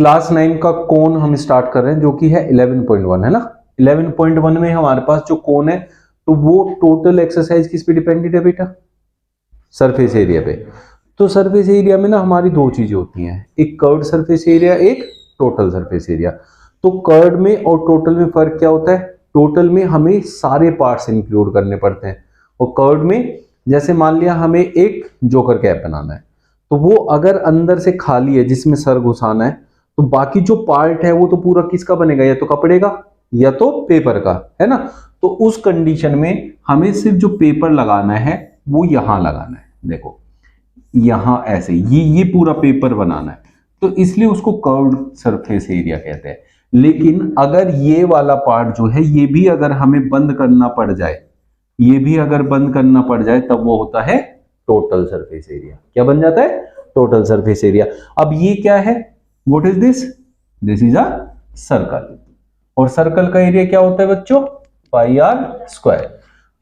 Class 9 का कोण हम स्टार्ट कर रहे हैं जो कि है 11.1 है ना। 11.1 में हमारे पास जो कोण है तो वो टोटल एक्सरसाइज किस पे डिपेंडेंट है बेटा, सरफेस एरिया पे। तो सरफेस एरिया में ना हमारी दो चीजें होती हैं, एक कर्व्ड सरफेस एरिया, एक टोटल सरफेस एरिया। तो कर्व्ड में और टोटल में फर्क क्या होता है, टोटल में हमें सारे पार्ट्स इंक्लूड करने पड़ते हैं और कर्व्ड में जैसे मान लिया हमें एक जोकर कैप बनाना है तो वो अगर अंदर से खाली है जिसमें सर घुसाना है तो बाकी जो पार्ट है वो तो पूरा किसका बनेगा, या तो कपड़े का या तो पेपर का, है ना। तो उस कंडीशन में हमें सिर्फ जो पेपर लगाना है वो यहां लगाना है, देखो यहां ऐसे ये पूरा पेपर बनाना है, तो इसलिए उसको कर्व्ड सरफेस एरिया कहते हैं। लेकिन अगर ये वाला पार्ट जो है ये भी अगर हमें बंद करना पड़ जाए, ये भी अगर बंद करना पड़ जाए तब वो होता है टोटल सरफेस एरिया। क्या बन जाता है, टोटल सरफेस एरिया। अब ये क्या है, what is this, this is a circle, और सर्कल का एरिया क्या होता है बच्चों, पाई आर स्क्वायर।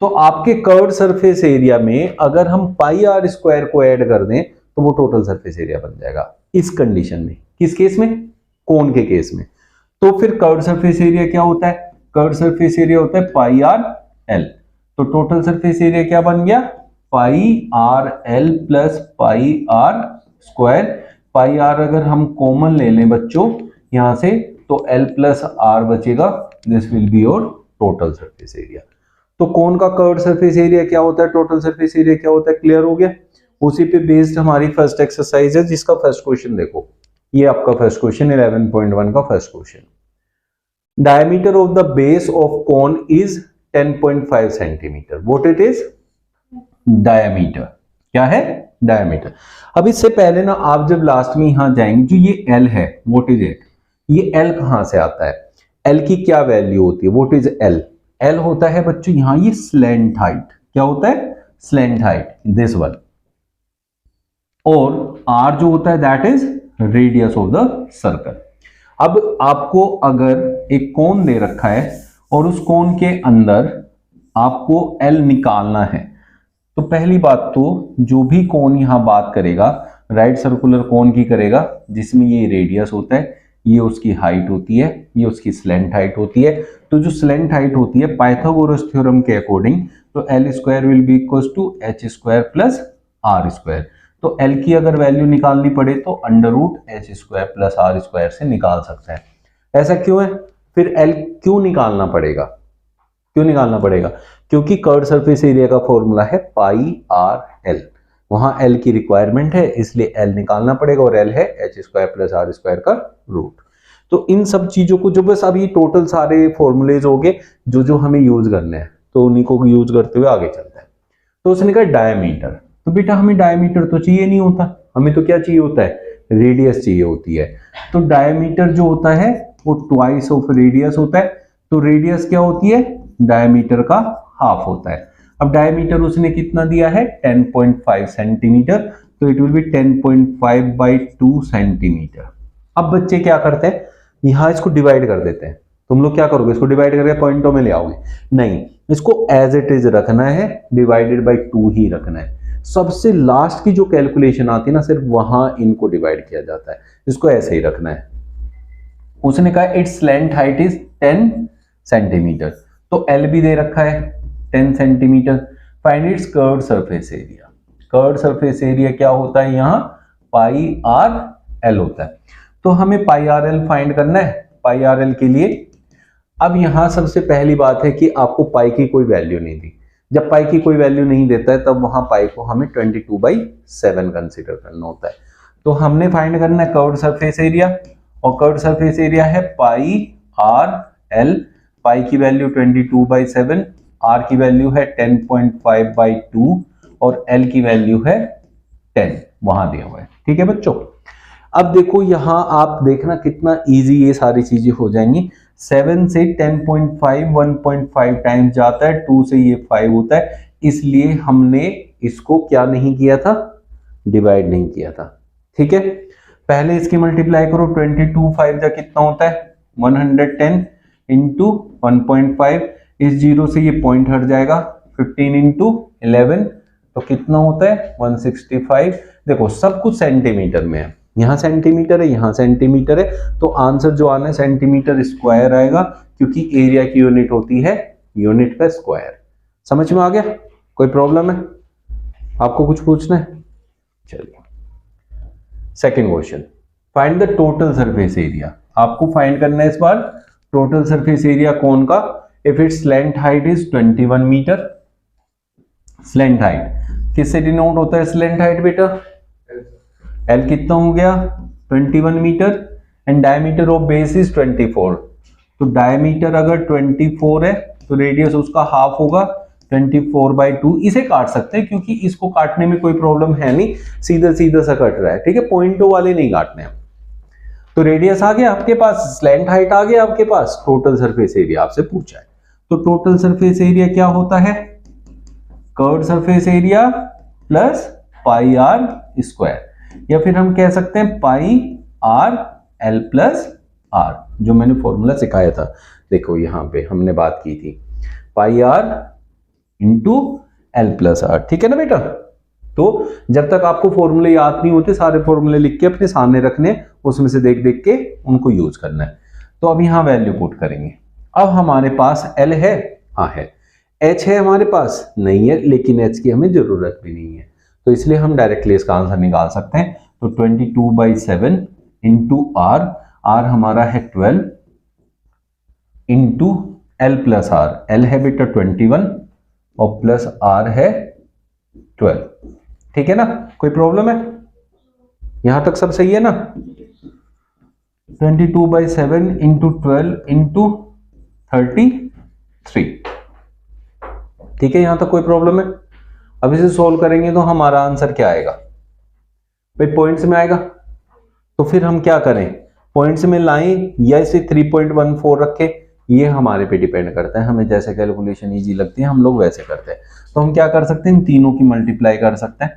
तो आपके कर्व्ड सरफेस एरिया में अगर हम पाई आर स्क्वायर को ऐड कर दें तो वो टोटल सरफेस एरिया बन जाएगा इस कंडीशन में। किस केस में, कोन के केस में। तो फिर कर्व्ड सरफेस एरिया क्या होता है, कर्व्ड सरफेस एरिया होता है पाई आर एल। तो टोटल सरफेस एरिया क्या बन गया, pi R L plus pi R square. Pi R अगर हम कॉमन ले लें बच्चों यहां से तो एल प्लस आर बचेगा, this will be your total surface area. तो कौन का कर्व्ड सरफेस एरिया क्या होता है, टोटल सरफेस एरिया क्या होता है, क्लियर हो गया। उसी पे बेस्ड हमारी फर्स्ट एक्सरसाइज है जिसका फर्स्ट क्वेश्चन देखो, ये आपका फर्स्ट क्वेश्चन 11.1 का first question. Diameter of the base of cone is 10.5 centimetre, what it is, diameter. क्या है, डायमीटर। अब इससे पहले ना आप जब लास्ट में यहां जाएंगे, जो ये एल है व्हाट इज इट, ये एल कहां से आता है, एल की क्या वैल्यू होती है, व्हाट इज एल। एल होता है बच्चों यहां ये स्लैंट हाइट, क्या होता है, स्लैंट हाइट, दिस वन। और आर जो होता है that is radius of the circle. अब आपको अगर एक कोन दे रखा है और उस कोन के अंदर आपको एल निकालना है, तो पहली बात तो जो भी कोन यहां बात करेगा राइट सर्कुलर कोन की करेगा जिसमें ये रेडियस होता है, ये उसकी हाइट होती है, ये उसकी स्लैंट हाइट होती है। तो जो स्लैंट हाइट होती है पाइथागोरस थ्योरम के अकॉर्डिंग तो L square will be equal to H square plus R square. तो एल की अगर वैल्यू निकालनी पड़े तो under root H square plus R square से निकाल सकता है। ऐसा क्यों है, फिर एल क्यों निकालना पड़ेगा, क्यों निकालना पड़ेगा, क्योंकि कर्व्ड सरफेस एरिया का फॉर्मूला है पाई आर एल, वहां एल की रिक्वायरमेंट है इसलिए एल निकालना पड़ेगा और एल है H square plus R square का रूट। तो इन सब चीजों को जो बस अभी टोटल सारे फॉर्मूलेज हो गए जो जो हमें यूज करने हैं तो उन्हीं को यूज करते हुए आगे चलते हैं। तो उसने कहा डायमीटर, तो बेटा हमें डायमीटर तो चाहिए नहीं होता, हमें तो क्या चाहिए होता है, रेडियस चाहिए होती है। तो डायमीटर जो होता है वो ट्वाइस ऑफ रेडियस होता है। तो रेडियस क्या होती है, डायमीटर का हाफ होता है। अब डायमीटर उसने कितना दिया है 10.5 सेंटीमीटर, तो it will be 10.5 by 2 centimetre. अब बच्चे क्या करते हैं, यहां इसको डिवाइड कर देते हैं। तुम लोग क्या करोगे, इसको डिवाइड करके पॉइंटों में ले आओगे, नहीं इसको एज इट इज रखना है, डिवाइडेड बाई 2 ही रखना है। सबसे लास्ट की जो कैलकुलेशन आती है ना सिर्फ वहां इनको डिवाइड किया जाता है, इसको ऐसे ही रखना है। उसने कहा it's slant height is 10 centimetre, तो एल भी दे रखा है 10 centimetre. Find its curved surface area. Curved surface area क्या होता है, यहां पाई आर एल होता है। तो हमें पाई आर एल फाइंड करना है। पाई आर एल के लिए अब यहां सबसे पहली बात है कि आपको पाई की कोई वैल्यू नहीं दी। जब पाई की कोई वैल्यू नहीं देता है तब वहां पाई को हमें 22/7 कंसीडर करना होता है। तो हमने फाइंड करना है कर्व्ड सरफेस एरिया, और कर्व्ड सरफेस एरिया है पाई आर एल। पाई की वैल्यू 22/7, आर की वैल्यू है 10.5/2 और एल की वैल्यू है 10 वहां दिया हुआ है। ठीक है बच्चों, अब देखो यहां आप देखना कितना इजी ये सारी चीजें हो जाएंगी। 7 से 10.5 1.5 टाइम्स जाता है, 2 से ये 5 होता है, इसलिए हमने इसको क्या नहीं किया था, डिवाइड नहीं किया था। ठीक है, पहले इसकी मल्टीप्लाई करो, 22 5 जा कितना होता है 110 इंटू 1.5, इस जीरो से ये पॉइंट हट जाएगा, 15 इंटू 11 तो कितना होता है 165। देखो सब कुछ सेंटीमीटर में है, यहाँ सेंटीमीटर है, यहाँ सेंटीमीटर है, तो आंसर जो आना है सेंटीमीटर स्क्वायर आएगा, क्योंकि एरिया की यूनिट होती है यूनिट का स्क्वायर। समझ में आ गया? कोई प्रॉब्लम है? आपको कुछ पूछना है? चलिए second question, find the total surface area. आपको फाइंड करना है इस बार टोटल सरफेस एरिया कौन का, if its length height is 21 metre. Slant height किससे डिनोट होता है? स्लेंट हाइट बेटा एल कितना हो गया 21 metre, and diameter of base is 24। तो डायमीटर अगर 24 है तो रेडियस उसका हाफ होगा 24/2। इसे काट सकते हैं क्योंकि इसको काटने में कोई प्रॉब्लम है नहीं, सीधा सीधा सा कट रहा है, ठीक है, पॉइंटों वाले नहीं काटने हैं। तो रेडियस आ गया आपके पास, स्लेंट हाइट आ गया आपके पास, टोटल सरफेस एरिया आपसे पूछा है। तो टोटल सरफेस एरिया क्या होता है? Curved surface area plus pi R square, या फिर हम कह सकते हैं pi R L plus R, जो मैंने फॉर्मूला सिखाया था। देखो यहां पे हमने बात की थी pi R into L plus R, ठीक है ना बेटा। तो जब तक आपको फॉर्मूले याद नहीं होते, सारे फॉर्मूले लिख के अपने सामने रखने, उसमें से देख देख के उनको यूज करना है। तो अब यहां वैल्यू पुट करेंगे। अब हमारे पास एल है, हाँ है, एच है हमारे पास नहीं है, लेकिन एच की हमें जरूरत भी नहीं है, तो इसलिए हम डायरेक्टली इसका आंसर निकाल सकते हैं। तो 22/7 इंटू आर, आर हमारा है 12 into L plus R, L है बेटा 21 और प्लस आर है 12, ठीक है ना। कोई प्रॉब्लम है? यहां तक सब सही है ना? 22/7 इंटू 12 इंटू 33, ठीक है, यहां तक कोई प्रॉब्लम है? अब इसे सोल्व करेंगे तो हमारा आंसर क्या आएगा भाई? पॉइंट्स में आएगा। तो फिर हम क्या करें, पॉइंट्स में लाएं या इसे 3.14 रखें, ये हमारे पे डिपेंड करता है। हमें जैसे कैलकुलेशन इजी लगती है हम लोग वैसे करते हैं। तो हम क्या कर सकते हैं, इन तीनों की मल्टीप्लाई कर सकते हैं,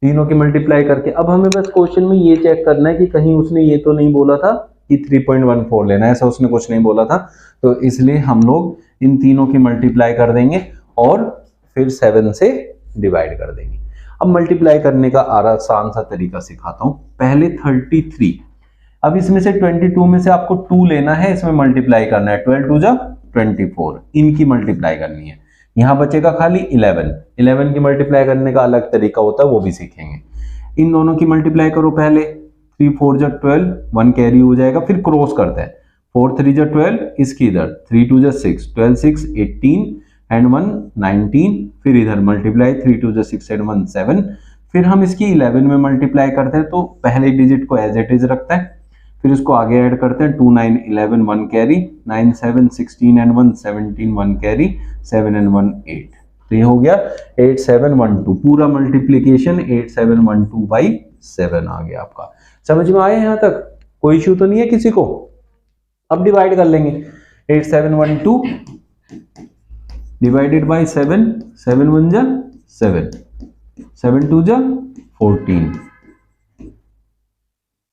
तीनों की मल्टीप्लाई करके। अब हमें बस क्वेश्चन में ये चेक करना है कि कहीं उसने ये तो नहीं बोला था कि 3.14 लेना है, ऐसा उसने कुछ नहीं बोला था। तो इसलिए हम लोग इन तीनों की मल्टीप्लाई कर देंगे और फिर 7 से डिवाइड कर देंगे। अब मल्टीप्लाई करने का आसान सा तरीका सिखाता हूं। पहले 33, अब इसमें से 22 में से आपको 2 लेना है, इसमें मल्टीप्लाई करना है, 12 2 जा 24, इनकी मल्टीप्लाई करनी है। यहां बचेगा खाली 11, 11 की मल्टीप्लाई करने का अलग तरीका होता है, वो भी सीखेंगे। इन दोनों की मल्टीप्लाई करो पहले, 3 4 जा 12, 1 कैरी हो जाएगा, फिर क्रॉस करते हैं, 4 3 जा 12, इसकी इधर 3 2 जा 6, 12 6 18 एंड 1 19, फिर इधर मल्टीप्लाई 3 2 जा 6 एंड 1 7, फिर हम इसकी 11 में मल्टीप्लाई करते हैं, तो पहले डिजिट को एज इट इज रखते हैं, फिर इसको आगे ऐड करते हैं, 2 9 11 1 कैरी, 9 7 16 एंड 1 17 1 कैरी, 7 एंड 1 8। तो ये हो गया 8712, पूरा मल्टीप्लीकेशन 8712/7 आ गया आपका। समझ में आया यहाँ तक? कोई इश्यू तो नहीं है किसी को? अब डिवाइड कर लेंगे, 8712 डिवाइडेड बाय 7, 7 1 जा 7, 7 2 जा 14,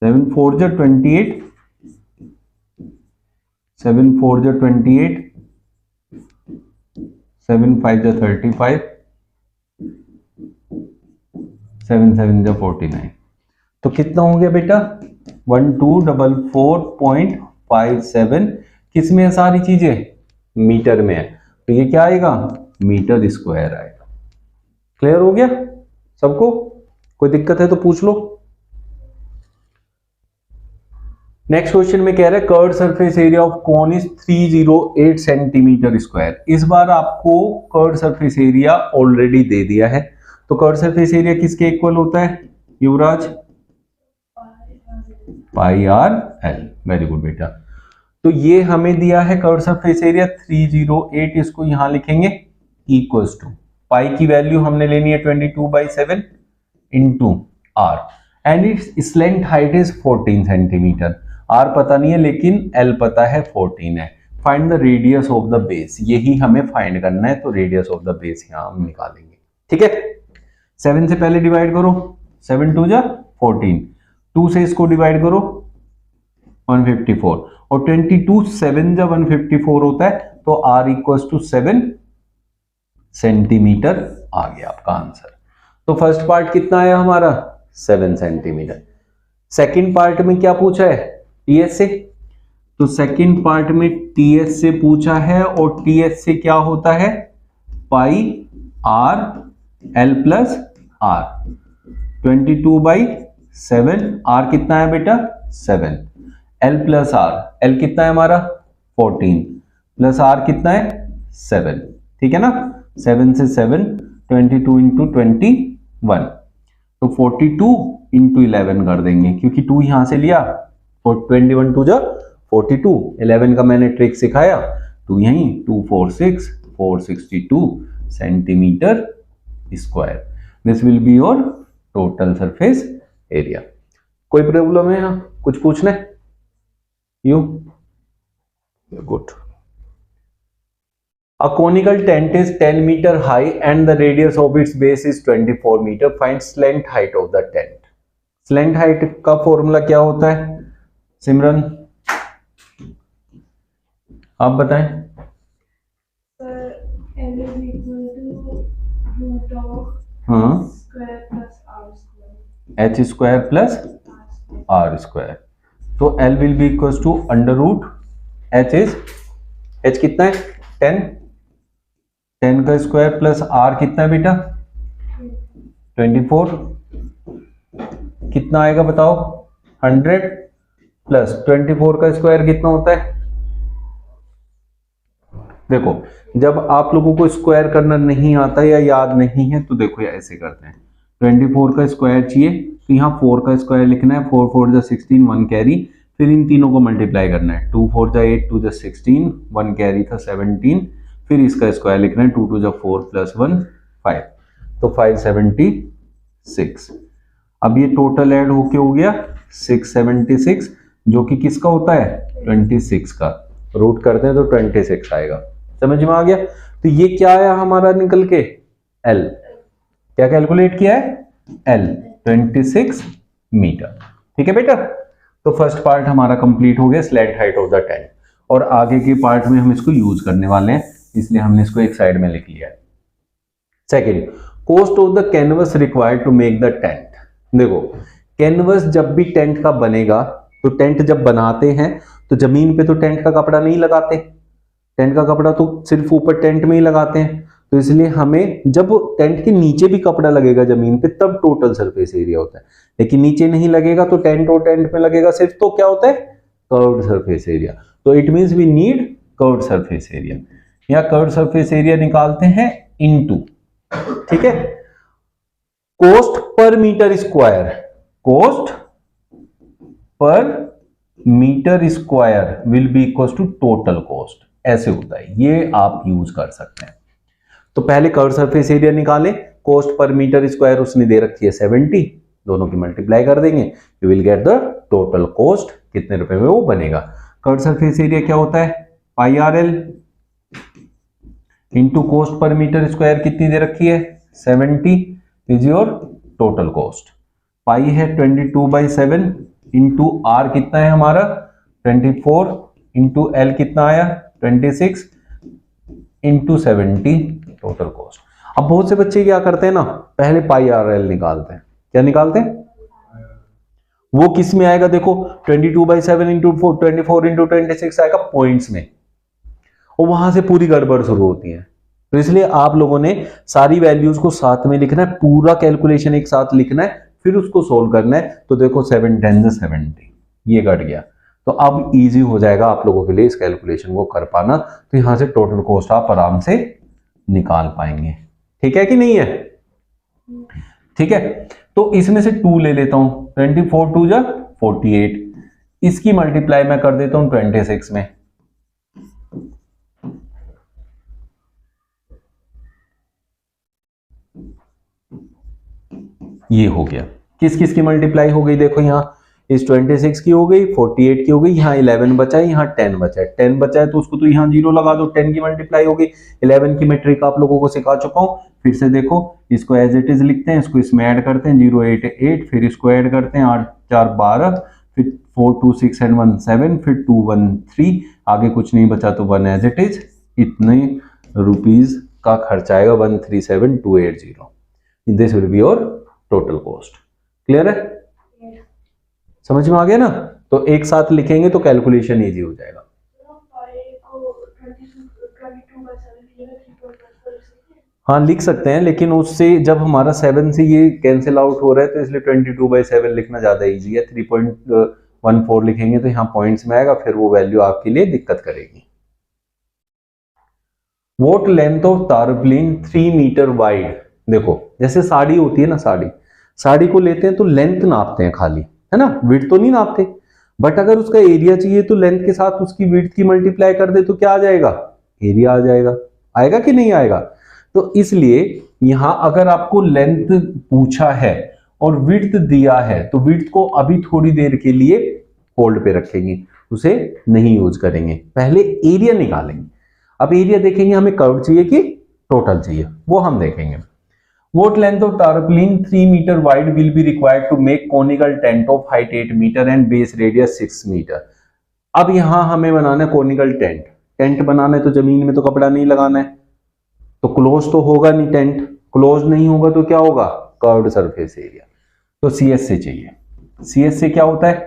7 4 जा 28, 7 4 जा 28, 7 5 जा 35, 7 7 जा 49। तो कितना हो गया बेटा? 1244.57। किस में है सारी चीजें? मीटर में है, तो ये क्या आएगा? मीटर स्क्वायर आएगा। क्लियर हो गया सबको? कोई दिक्कत है तो पूछ लो। नेक्स्ट क्वेश्चन में कह रहा है curved surface area of cone is 308 centimetre square. इस बार आपको कर्व्ड सरफेस एरिया ऑलरेडी दे दिया है, तो कर्व्ड सरफेस एरिया किसके इक्वल होता है युवराज? पाई आर एल। वेरी गुड बेटा। तो ये हमें दिया है कर्व्ड सरफेस एरिया 308, इसको यहां लिखेंगे इक्वल्स टू, पाई की वैल्यू हमने लेनी है 22/7 into R, and its length height is 14 centimetre. R पता नहीं है लेकिन एल पता है 14 है। Find the radius of the base, यही हमें फाइंड करना है, तो रेडियस ऑफ द बेस यहां हम निकालेंगे। ठीक है, 7 से पहले डिवाइड करो, 7 2 जा 14, 2 से इसको डिवाइड करो 154, और 22 7 जा 154 होता है, तो आर इक्वल्स टू 7 सेंटीमीटर आ गया आपका आंसर। तो फर्स्ट पार्ट कितना आया हमारा? 7 सेंटीमीटर। सेकंड पार्ट में क्या पूछा है, टीएस से, तो सेकंड पार्ट में टीएस से पूछा है और टीएस से क्या होता है, pi R L plus R, 22/7, R कितना है बेटा 7, एल प्लस आर, एल कितना है हमारा 14 प्लस आर कितना है 7, ठीक है ना, 7 से 7, 22 इंटू 21, तो 42 इंटू 11 कर देंगे क्योंकि 2 यहां से लिया, 21 टू जा 42, 11 का मैंने ट्रिक सिखाया, 2 यहीं, 2 4 6, 462 centimetre square, this will be your total surface area. कोई प्रॉब्लम है यहाँ, कुछ पूछना है, you good. A conical tent is 10 meter high and the radius of its base is 24 meter. Find slant height of the tent. Slant height का फॉर्मूला क्या होता है सिमरन, आप बताएं। हाँ, h square plus r square, तो L will be equal to under root h is, h कितना है 10, 10 का स्क्वायर प्लस r कितना है बेटा 24, कितना आएगा बताओ 100 प्लस 24 का स्क्वायर कितना होता है, देखो जब आप लोगों को स्क्वायर करना नहीं आता या याद नहीं है तो देखो या ऐसे करते हैं, 24 का स्क्वायर चाहिए तो यहाँ 4 का स्क्वायर लिखना है, 4 4 जा 16, 1 कैरी, फिर इन तीनों को मल्टीप्लाई करना है, 2 4 जा 8, 2 जा 16, 1 कैरी था 17, फिर इसका स्क्वायर लिखना है, 2 2 जा 4 प्लस 1 5, तो 576। अब ये टोटल ऐड होके हो गया 676, जो कि किसका होता है 26 का, रूट करते हैं तो 26 आएगा, समझ में आ गया। तो ये क्या आया हमारा निकल के L, क्या कैलकुलेट किया है L 26 मीटर, ठीक है बेटा। तो फर्स्ट पार्ट हमारा कंप्लीट हो गया, slant height of the tent, और आगे के पार्ट में हम इसको यूज करने वाले हैं, इसलिए हमने इसको एक साइड में लिख लिया है। Second, cost of the canvas required to make the tent. देखो कैनवस जब भी टेंट का बनेगा, तो टेंट जब बनाते हैं तो जमीन पे तो टेंट का कपड़ा नहीं लगाते, टेंट का कपड़ा तो सिर्फ ऊपर टेंट में ही लगाते हैं, तो इसलिए हमें जब टेंट के नीचे भी कपड़ा लगेगा जमीन पे तब टोटल सरफेस एरिया होता है, लेकिन नीचे नहीं लगेगा तो टेंट और टेंट में लगेगा सिर्फ, तो क्या होता है कर्व्ड सरफेस एरिया। तो it means we need curved surface area, या कर्व्ड सरफेस एरिया निकालते हैं इनटू, ठीक है, cost per metre square, cost per metre square will be equal to total cost, ऐसे होता है, ये आप यूज कर सकते हैं। तो पहले कर्व सरफेस एरिया निकालें, कॉस्ट पर मीटर स्क्वायर उसने दे रखी है 70, दोनों की मल्टीप्लाई कर देंगे, you will get the total cost, कितने रुपए में वो बनेगा। कर्व सरफेस एरिया क्या होता है pi R L into cost per metre square कितनी दे रखी है 70 is your total cost, pi है 22/7 इंटू आर कितना है हमारा 24 इंटू एल कितना आया 26 इंटू 70 टोटल कॉस्ट। अब बहुत से बच्चे क्या करते हैं ना, पहले पाई आर एल निकालते हैं, क्या निकालते हैं, वो किस में आएगा देखो 22/7 इंटू 24 इंटू 26 आएगा पॉइंट्स में, और वहां से पूरी गड़बड़ शुरू होती है। तो इसलिए आप लोगों ने सारी वैल्यूज को साथ में लिखना है, पूरा कैलकुलेशन एक साथ लिखना है, फिर उसको सोल्व करना है। तो देखो 7 10 70 ये कट गया, तो अब इजी हो जाएगा आप लोगों के लिए इस कैलकुलेशन को कर पाना, तो यहां से टोटल कॉस्ट आप आराम से निकाल पाएंगे, ठीक है कि नहीं है, ठीक है। तो इसमें से 2 ले लेता हूं, 24 2 जा 48, इसकी मल्टीप्लाई मैं कर देता हूं 26 में, ये हो गया, किस किस की मल्टीप्लाई हो गई देखो, यहां इस 26 की हो गई, 48 की हो गई, यहाँ 11 बचा है, यहाँ 10 बचा है, 10 बचा है तो उसको तो यहाँ 0 लगा दो, 10 की मल्टीप्लाई हो गई, 11 की मैं ट्रिक आप लोगों को सिखा चुका हूँ, फिर से देखो इसको एज इट इज लिखते हैं, इसको इसमें ऐड करते हैं 0 8 8, फिर इसको ऐड करते हैं 8 4 12, फिर 4 2 6 एंड 1 7, फिर 2 1 3, आगे कुछ नहीं बचा तो 1 एज इट इज, इतने रुपीज का खर्चा आएगा 137280, this will be your total cost, clear है। समझ में आ गया ना? तो एक साथ लिखेंगे तो कैलकुलेशन इजी हो जाएगा। हाँ लिख सकते हैं, लेकिन उससे जब हमारा 7 से ये कैंसिल आउट हो रहा है तो इसलिए 22/7 लिखना ज्यादा इजी है। 3.14 लिखेंगे तो यहाँ पॉइंट्स में आएगा, फिर वो वैल्यू आपके लिए दिक्कत करेगी। What length of tarpaulin 3 metre wide. देखो जैसे साड़ी होती है ना, साड़ी को लेते हैं तो लेंथ नापते हैं खाली, है ना, विड्थ तो नहीं नापते। बट अगर उसका एरिया चाहिए तो लेंथ के साथ उसकी विड्थ की मल्टीप्लाई कर दे तो क्या आ जाएगा? एरिया आ जाएगा। आएगा कि नहीं आएगा? तो इसलिए यहां अगर आपको लेंथ पूछा है और विड्थ दिया है तो विड्थ को अभी थोड़ी देर के लिए होल्ड पे रखेंगे, उसे नहीं यूज करेंगे, पहले एरिया निकालेंगे। अब एरिया देखेंगे हमें कर्व चाहिए कि टोटल चाहिए, वो हम देखेंगे। What length of tarpaulin 3 meter wide will be required to make conical tent of height 8 meter and base radius 6 meter? अब यहां हमें बनाना है कोनिकल टेंट। टेंट बनाना है तो जमीन में तो कपड़ा नहीं लगाना है, तो क्लोज तो होगा नहीं, टेंट क्लोज नहीं होगा तो क्या होगा? Curved surface area. तो CS से चाहिए। CS से क्या होता है?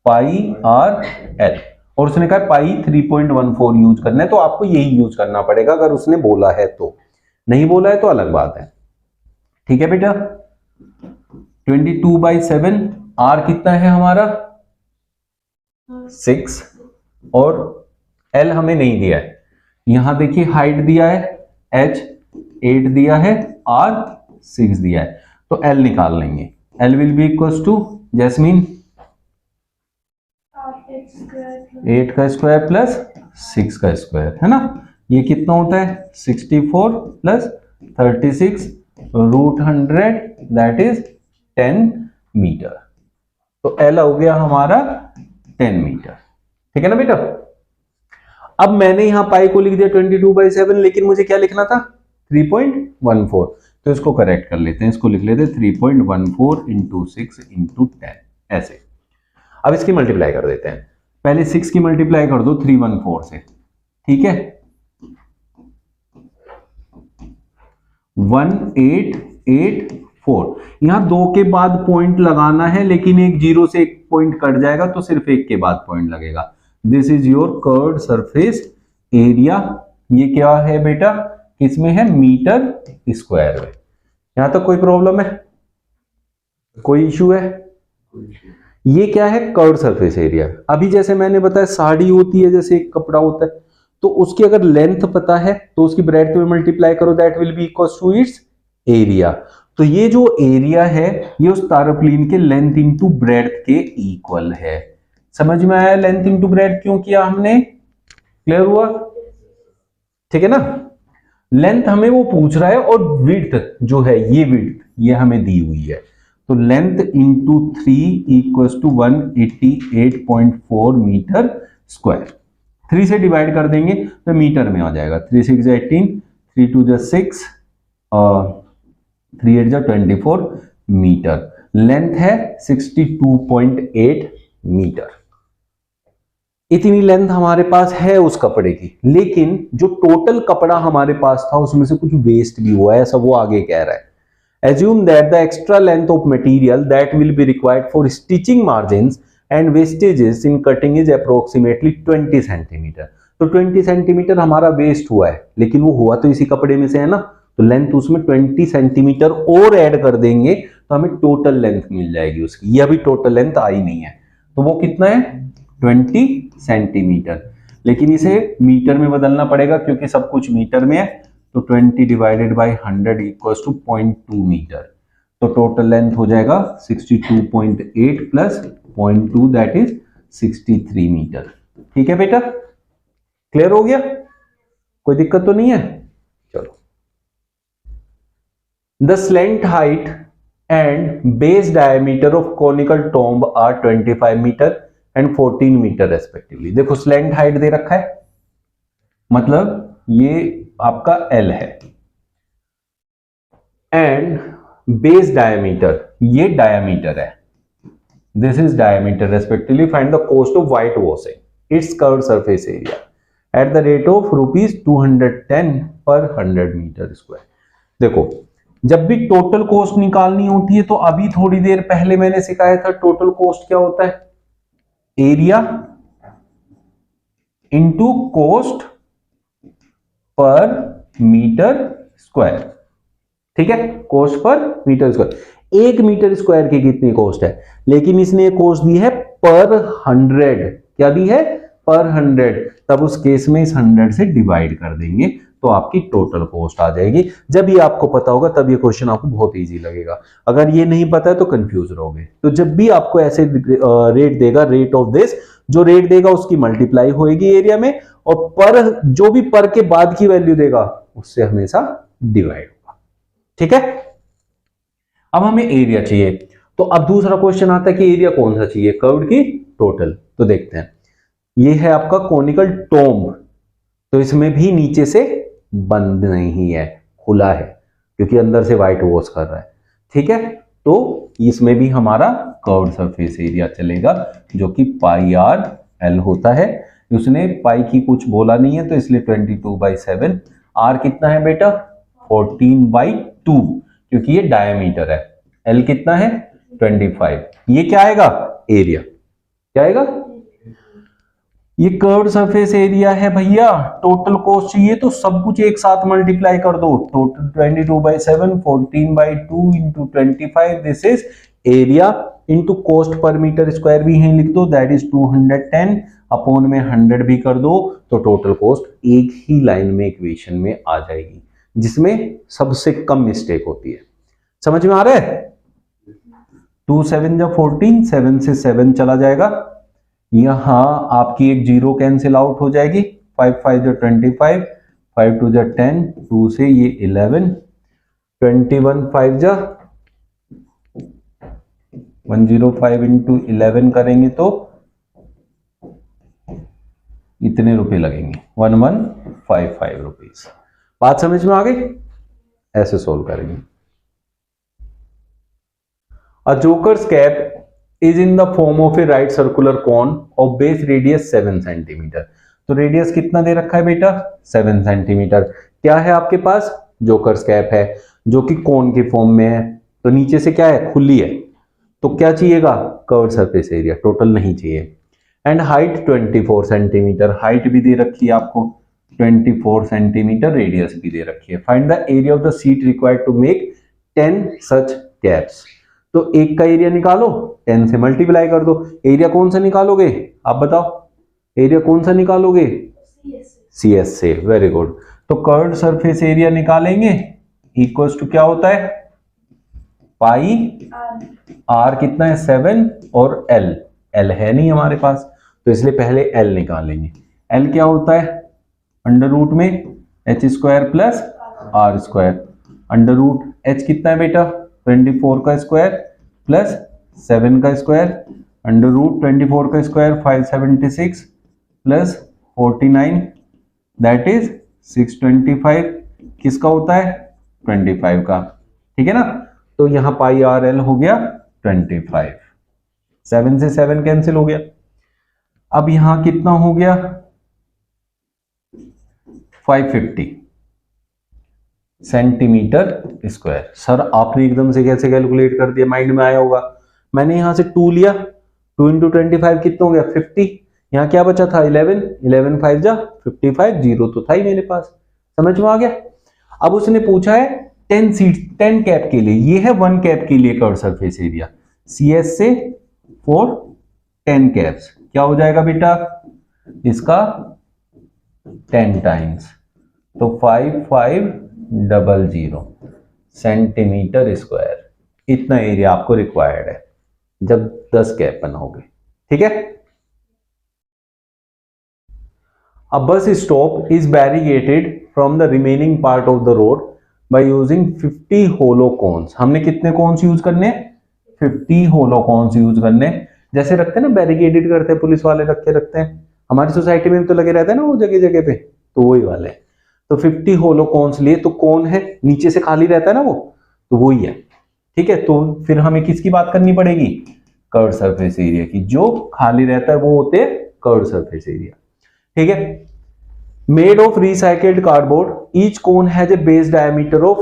पाई आर एल, और उसने कहा पाई 3.14 यूज करना है, तो आपको यही यूज करना पड़ेगा अगर उसने बोला है तो। नहीं बोला है तो अलग बात है। ठीक है बेटा, 22/7, आर कितना है हमारा? 6, और एल हमें नहीं दिया है। यहां देखिए हाइट दिया है h 8 दिया है, r 6 दिया है, तो l निकाल लेंगे। l will be equal to Jasmine 8 का स्क्वायर प्लस 6 का स्क्वायर, है ना। ये कितना होता है? 64 प्लस 36 √100, दैट इज 10 मीटर। तो L हो गया हमारा 10 मीटर। ठीक है ना बेटा? अब मैंने यहां पाई को लिख दिया 22/7, लेकिन मुझे क्या लिखना था? 3.14। तो इसको करेक्ट कर लेते हैं, इसको लिख लेते हैं 3.14 इंटू 6 इंटू 10, ऐसे। अब इसकी मल्टीप्लाई कर देते हैं। पहले 6 की मल्टीप्लाई कर दो 314 से, ठीक है, 1884। यहां 2 के बाद पॉइंट लगाना है, लेकिन एक 0 से एक पॉइंट कट जाएगा तो सिर्फ 1 के बाद पॉइंट लगेगा। This is your curved surface area. ये क्या है बेटा? किसमें है? मीटर स्क्वायर में। यहां तक कोई प्रॉब्लम है? कोई इश्यू है? ये क्या है? Curved surface area. अभी जैसे मैंने बताया साड़ी होती है, जैसे एक कपड़ा होता है, तो उसकी अगर लेंथ पता है तो उसकी ब्रेड्थ में मल्टीप्लाई करो, that will be equal to its area. तो ये जो एरिया है ये उस तारप्लिन के लेंथ इंटू ब्रेड्थ के इक्वल है। समझ में आया लेंथ इंटू ब्रेड्थ क्यों किया हमने? क्लियर हुआ? ठीक है ना। लेंथ हमें वो पूछ रहा है और विड्थ जो है, ये विड्थ ये हमें दी हुई है, तो length into 3 equal to 188.4 metre square. 3 से डिवाइड कर देंगे तो मीटर में आ जाएगा। 3 6 18, 3 2 6 और 3 8 24 मीटर। लेंथ है 62.8 मीटर। इतनी लेंथ हमारे पास है उस कपड़े की, लेकिन जो टोटल कपड़ा हमारे पास था उसमें से कुछ वेस्ट भी हुआ है, ऐसा वो आगे कह रहा है। Assume that the extra length of material that will be required for stitching margins and wastages in cutting is approximately 20 centimetre. तो 20 सेंटीमीटर हमारा वेस्ट हुआ है, लेकिन वो हुआ तो इसी कपड़े में से है ना, तो लेंथ उसमें 20 सेंटीमीटर और ऐड कर देंगे तो हमें टोटल लेंथ मिल जाएगी उसकी। ये अभी टोटल लेंथ आई नहीं है, तो वो कितना है? 20 सेंटीमीटर। लेकिन इसे मीटर में बदलना पड़ेगा क्योंकि सब कुछ मीटर में है, तो 20 divided by 100 equals to 0.2 metre. तो टोटल लेंथ हो जाएगा 62.8 प्लस 0.2, दैट इज 63 मीटर। ठीक है बेटा, क्लियर हो गया? कोई दिक्कत तो नहीं है? चलो, the slant height and base diameter of conical tomb are 25 metre and 14 metre respectively. देखो स्लेंट हाइट दे रखा है, मतलब ये आपका L है, एंड बेस डायमीटर ये डायमीटर है, this is diameter respectively. Find the cost of white washing its curved surface area at the rate of ₹210 per 100 metre square. देखो जब भी टोटल कॉस्ट निकालनी होती है तो अभी थोड़ी देर पहले मैंने सिखाया था टोटल कॉस्ट क्या होता है, area into cost per metre square. ठीक है, cost per metre square. 1 metre square की कितनी कॉस्ट है, लेकिन इसने कॉस्ट दी है पर 100। क्या दी है, पर 100। तब उस केस में इस 100 से डिवाइड कर देंगे तो आपकी टोटल कॉस्ट आ जाएगी। जब ये आपको पता होगा तब ये क्वेश्चन आपको बहुत इजी लगेगा, अगर ये नहीं पता है तो कंफ्यूज रहोगे। तो जब भी आपको ऐसे रेट देगा, रेट ऑफ दिस, जो रेट देगा उसकी मल्टीप्लाई होएगी एरिया में, और पर जो भी पर के बाद की वैल्यू देगा उससे हमेशा डिवाइड होगा। ठीक है, अब हमें एरिया चाहिए। तो अब दूसरा क्वेश्चन आता है कि एरिया कौन सा चाहिए, कर्व्ड की टोटल। तो देखते हैं, ये है आपका कोनिकल टोम्ब, तो इसमें भी नीचे से बंद नहीं है, खुला है, क्योंकि अंदर से व्हाइट वॉश कर रहा है। ठीक है, तो इसमें भी हमारा कर्व्ड सरफेस एरिया चलेगा, जो कि पाई आर एल होता है। उसने पाई की कुछ बोला नहीं है, तो इसलिए 22/7। आर कितना है बेटा, 14/2, क्योंकि ये डायमीटर है। एल कितना है, 25। ये क्या आएगा, एरिया। क्या आएगा, ये कर्व्ड सरफेस एरिया है भैया। टोटल कॉस्ट चाहिए तो सब कुछ एक साथ मल्टीप्लाई कर दो। Total 22/7, 14/2 into 25, this is area into cost per metre square भी यहीं लिख दो, दैट इज 210 अपॉन में 100 भी कर दो, तो टोटल कॉस्ट एक ही लाइन में इक्वेशन में आ जाएगी, जिसमें सबसे कम मिस्टेक होती है। समझ में आ रहा है, 2 7 जा 14, 7 से 7 चला जाएगा, यहां आपकी एक जीरो कैंसिल आउट हो जाएगी, 5 5 जा 25, 5 2 जा 10, 2 से ये 11, 21 5 जा 105 इंटू 11 करेंगे तो इतने रुपए लगेंगे, 1155 रुपीज। बात समझ में आ गई, ऐसे सोल्व करेंगे। A jokers cap is in the form of a right circular cone of base radius 7 centimetre. तो रेडियस कितना दे रखा है बेटा, 7 सेंटीमीटर। क्या है आपके पास, जोकर्स कैप है, जो कि कोन के फॉर्म में है, तो नीचे से क्या है, खुली है, तो क्या चाहिएगा, कर्व्ड सरफेस एरिया, टोटल नहीं चाहिए। एंड हाइट 24 सेंटीमीटर, हाइट भी दे रखी है आपको 24 सेंटीमीटर, रेडियस भी दे रखी है। Find the area of the sheet required to make 10 such caps. तो एक का एरिया निकालो, 10 से मल्टीप्लाई कर दो। एरिया कौन सा निकालोगे, आप बताओ, एरिया कौन सा निकालोगे, CS से। Very good. तो कर्व्ड सरफेस एरिया निकालेंगे, इक्वल्स टू क्या होता है, पाई आर कितना है, 7, और एल है नहीं हमारे पास, तो इसलिए पहले एल निकालेंगे। एल क्या होता है, अंडर रूट में h² plus r²। Under root h कितना है बेटा, 24 का स्क्वायर प्लस 7 का स्क्वायर, अंडर रूट 24 का स्क्वायर 576 प्लस 49, दैट इज 625। किसका होता है, 25 का। ठीक है ना, तो यहां पाई आर एल हो गया 25, 7 से 7 कैंसिल हो गया। अब यहां कितना हो गया, 550 सेंटीमीटर स्क्वायर। सर आपने एकदम से कैसे कैलकुलेट कर दिया, माइंड में आया होगा। मैंने यहां से 2 लिया, 2 इंटू 25 कितना हो गया, 50। यहां क्या बचा था, 11, 11 5 जा 55, जीरो तो था ही मेरे पास। समझ में आ गया। अब उसने पूछा है 10 सीट 10 कैप के लिए, ये है 1 कैप के लिए कर्व्ड सरफेस एरिया, CS से फॉर 10 कैप्स। क्या हो जाएगा बेटा, इसका 10 टाइम्स, तो 5500 सेंटीमीटर स्क्वायर, इतना एरिया आपको रिक्वायर्ड है जब 10 कैप बनाओगे। ठीक है, A bus stop is barricaded from the remaining part of the road by using 50 hollow cones। हमने कितने कोन्स यूज करने, 50 होलो कॉन्स यूज करने। जैसे रखते हैं ना, बैरिकेडेड करते हैं पुलिस वाले, रखते हैं, हमारी सोसाइटी में भी तो लगे रहते हैं ना वो जगह जगह पे, तो वही वाले। तो 50 होलो कॉन्स लिए, तो कौन है नीचे से खाली रहता है ना वो, तो वही है। ठीक है, तो फिर हमें किसकी बात करनी पड़ेगी, कर्व्ड सरफेस एरिया की। जो खाली रहता है वो होते हैं कर्व्ड सरफेस एरिया। ठीक है, made of recycled cardboard, each cone has a base diameter of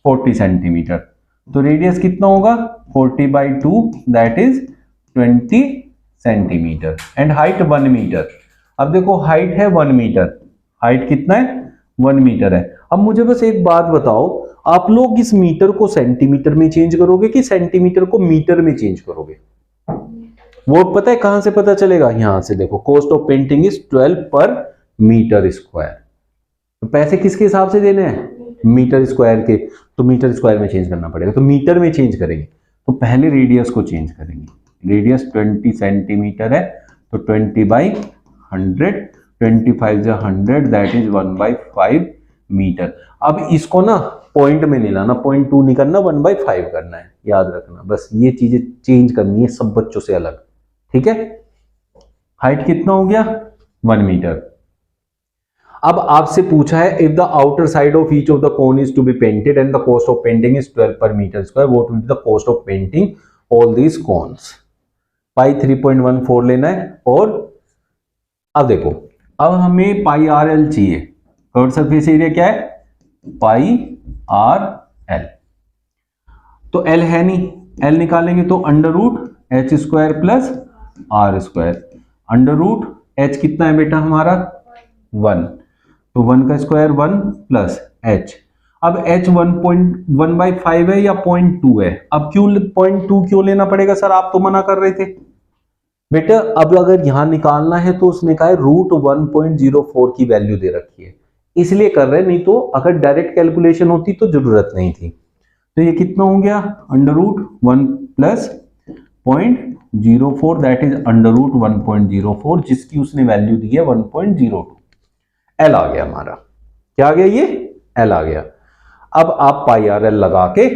40 centimetre. तो रेडियस कितना होगा 40/2 that is 20 centimetre and height 1 metre. अब देखो हाइट है 1 मीटर, हाइट कितना है 1 मीटर है। अब मुझे बस एक बात बताओ, आप लोग इस मीटर को सेंटीमीटर में चेंज करोगे कि सेंटीमीटर को मीटर में चेंज करोगे? वो पता है कहां से पता चलेगा? यहां से देखो, cost of painting is 12 per metre square. तो पैसे किसके हिसाब से देने हैं? मीटर स्क्वायर के। तो मीटर स्क्वायर में चेंज करना पड़ेगा, तो मीटर में चेंज करेंगे। तो पहले रेडियस को चेंज करेंगे। रेडियस 20 सेंटीमीटर है, तो 20/100, 25 से 100 दैट इज 1/5 मीटर। अब इसको ना पॉइंट में नहीं लाना, 0.2 नहीं करना, 1/5 करना है, याद रखना। बस ये चीजें चेंज करनी है सब बच्चों से अलग, ठीक है। हाइट कितना हो गया 1 मीटर। अब आपसे पूछा है if the outer side of each of the cone is to be painted and the cost of painting is 12 per metre square, what will be the cost of painting all these cones. Pi 3.14 लेना है। और अब देखो, अब हमें pi R L चाहिए। Curve surface area क्या है? Pi R L. तो एल है नहीं, एल निकालेंगे तो √h² प्लस r²। √h कितना है बेटा हमारा 1, तो 1 का स्क्वायर 1 प्लस h। अब h 1.1/5 है या 0.2 है? अब क्यों 0.2 क्यों लेना पड़ेगा सर? आप तो मना कर रहे थे बेटा। अब अगर यहां निकालना है तो उसने कहा है √1.04 की वैल्यू दे रखी है, इसलिए कर रहे हैं, नहीं तो अगर डायरेक्ट कैलकुलेशन होती तो जरूरत नहीं थी। तो ये कितना हो गया √1 प्लस 0.04 दैट इज √1.04, जिसकी उसने वैल्यू दी है 1.02। एल आ गया हमारा। क्या आ गया? ये एल आ गया। अब आप पाई आर एल लगा के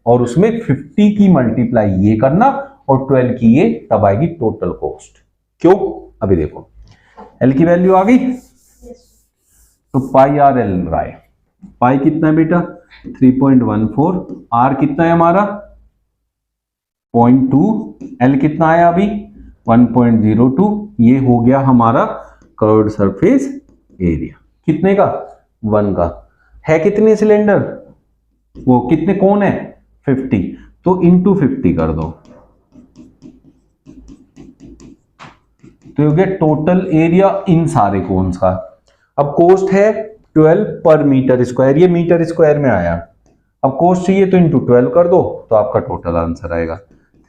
और उसमें 50 की मल्टीप्लाई ये करना और 12 की ये, तब आएगी टोटल कॉस्ट। क्यों? अभी देखो एल की वैल्यू आ गई, तो पाई आर एल राय। पाई कितना है बेटा 3.14, आर कितना है हमारा 0.2, एल कितना आया अभी 1.02। ये हो गया हमारा कर्व्ड सरफेस एरिया। कितने का? 1 का। है कितने सिलेंडर? वो कितने कोण है 50, तो इंटू 50 कर दो, तो हो गया टोटल एरिया इन सारे कोन्स का। अब कॉस्ट है 12 पर मीटर स्क्वायर, ये मीटर स्क्वायर में आया। अब कॉस्ट चाहिए तो इंटू 12 कर दो, तो आपका टोटल आंसर आएगा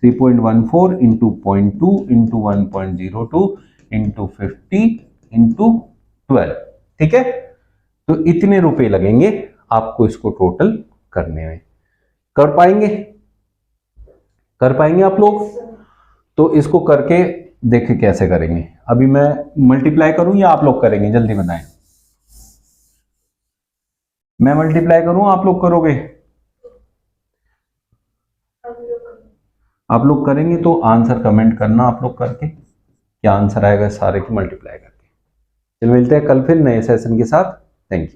3.14 इंटू 0.2 इंटू 1.02 इंटू 50 इंटू 12। ठीक है, तो इतने रुपए लगेंगे आपको इसको टोटल करने में। कर पाएंगे? कर पाएंगे आप लोग? तो इसको करके देखे कैसे करेंगे। अभी मैं मल्टीप्लाई करूं या आप लोग करेंगे? जल्दी बताएं। मैं मल्टीप्लाई करूं आप लोग करोगे? आप लोग करेंगे तो आंसर कमेंट करना आप लोग करके, क्या आंसर आएगा सारे की मल्टीप्लाई करके। चलो मिलते हैं कल फिर नए सेशन के साथ। Thank you.